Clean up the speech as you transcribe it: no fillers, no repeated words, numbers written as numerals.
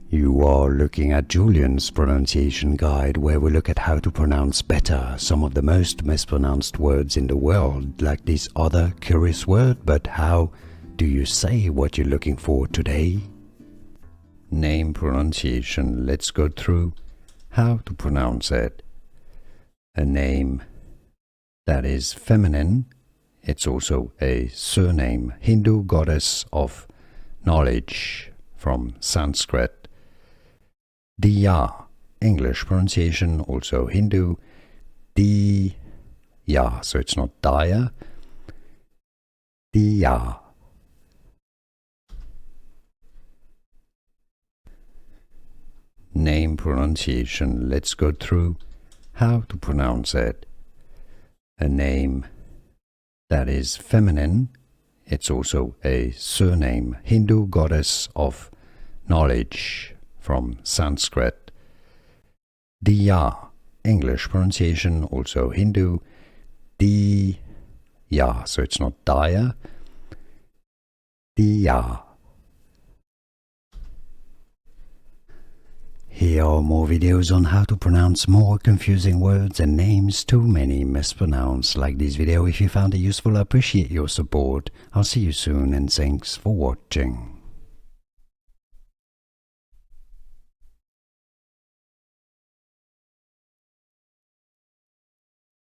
You are looking at Julian's pronunciation guide, where we look at how to pronounce better some of the most mispronounced words in the world, like this other curious word. But how do you say what you're looking for today? Name pronunciation. Let's go through how to pronounce it. A name that is feminine. It's also a surname, Hindu goddess of knowledge from Sanskrit. Diya, English pronunciation, also Hindu. Diya, so it's not Daya. Diya. Name pronunciation. Let's go through how to pronounce it. A name that is feminine. It's also a surname, Hindu goddess of knowledge from Sanskrit. Diya, English pronunciation, also Hindu. Diya, so it's not Daya. Diya. Here are more videos on how to pronounce more confusing words and names too many mispronounced. Like this video if you found it useful. I appreciate your support. I'll see you soon and thanks for watching.